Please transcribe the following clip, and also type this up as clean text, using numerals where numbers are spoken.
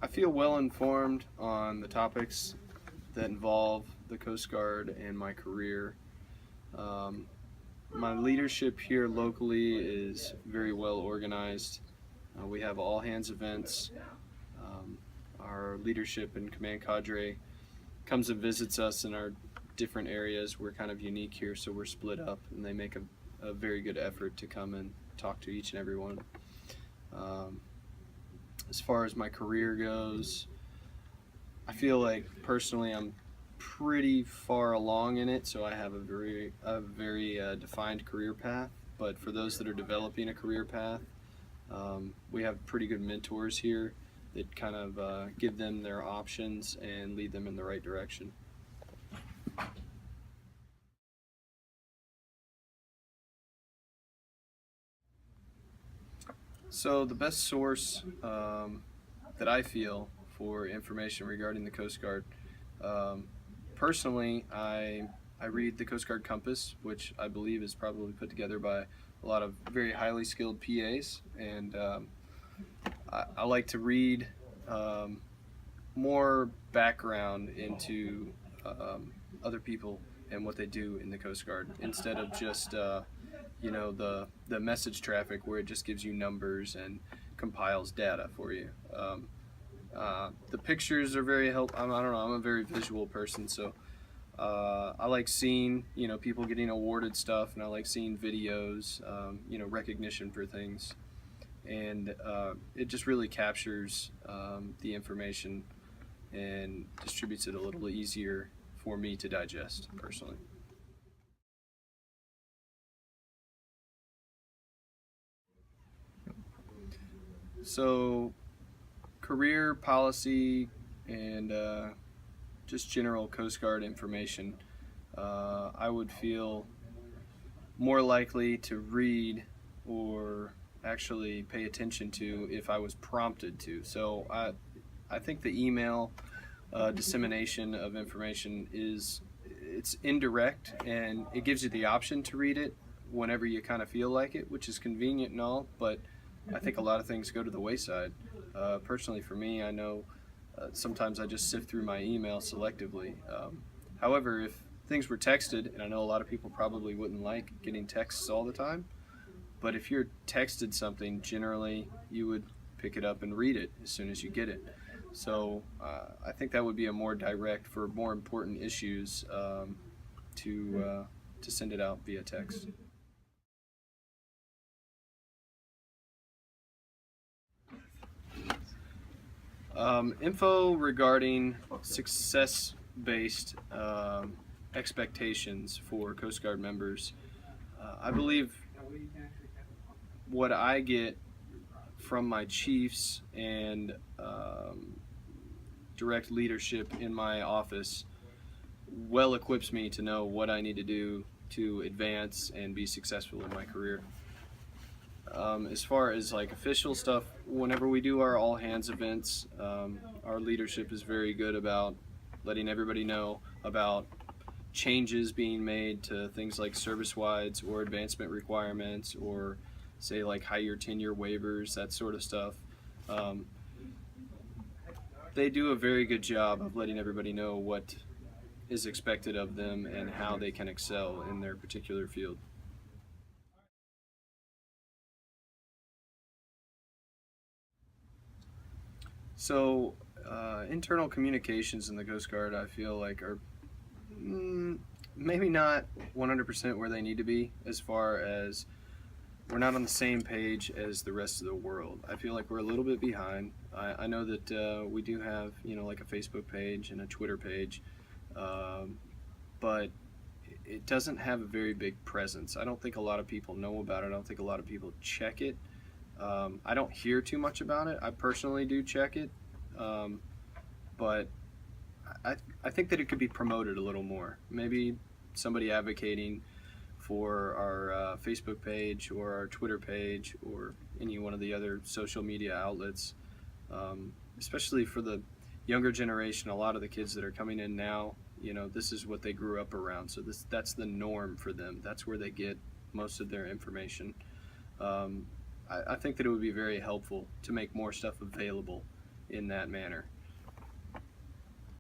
I feel well informed on the topics that involve the Coast Guard and my career. Um, my leadership here locally is very well organized. We have all hands events. Um, our leadership and command cadre comes and visits us in our different areas. We're kind of unique here, so we're split up, and they make a very good effort to come and talk to each and every one. Um, as far as my career goes, I feel like personally I'm pretty far along in it, so I have a very defined career path. But for those that are developing a career path, we have pretty good mentors here that kind of give them their options and lead them in the right direction. So the best source that I feel for information regarding the Coast Guard, um, personally, I read the Coast Guard Compass, which I believe is probably put together by a lot of very highly skilled PAs, and I like to read um, more background into other people and what they do in the Coast Guard instead of just the message traffic where it just gives you numbers and compiles data for you. The pictures are very helpful. I don't know. I'm a very visual person, so I like seeing people getting awarded stuff, and I like seeing videos, recognition for things, and it just really captures the information and distributes it a little easier for me to digest personally. So, career policy and just general Coast Guard information, I would feel more likely to read or actually pay attention to if I was prompted to. So I think the email dissemination of information it's indirect, and it gives you the option to read it whenever you kind of feel like it, which is convenient and all, but I think a lot of things go to the wayside. Personally, for me, I know sometimes I just sift through my email selectively. However, if things were texted, and I know a lot of people probably wouldn't like getting texts all the time, but if you're texted something, generally you would pick it up and read it as soon as you get it. So I think that would be a more direct for more important issues to send it out via text. Info regarding success-based expectations for Coast Guard members. I believe what I get from my chiefs and direct leadership in my office well equips me to know what I need to do to advance and be successful in my career. As far as like official stuff, whenever we do our all hands events, our leadership is very good about letting everybody know about changes being made to things like service wides or advancement requirements, or say like higher tenure waivers, that sort of stuff. Um, they do a very good job of letting everybody know what is expected of them and how they can excel in their particular field. So, internal communications in the Coast Guard, I feel like, are maybe not 100% where they need to be, as far as we're not on the same page as the rest of the world. I feel like we're a little bit behind. I know that we do have, like a Facebook page and a Twitter page, but it doesn't have a very big presence. I don't think a lot of people know about it. I don't think a lot of people check it. I don't hear too much about it. I personally do check it, but I think that it could be promoted a little more. Maybe somebody advocating for our Facebook page or our Twitter page or any one of the other social media outlets, especially for the younger generation. A lot of the kids that are coming in now, this is what they grew up around, so that's the norm for them. That's where they get most of their information. I think that it would be very helpful to make more stuff available in that manner.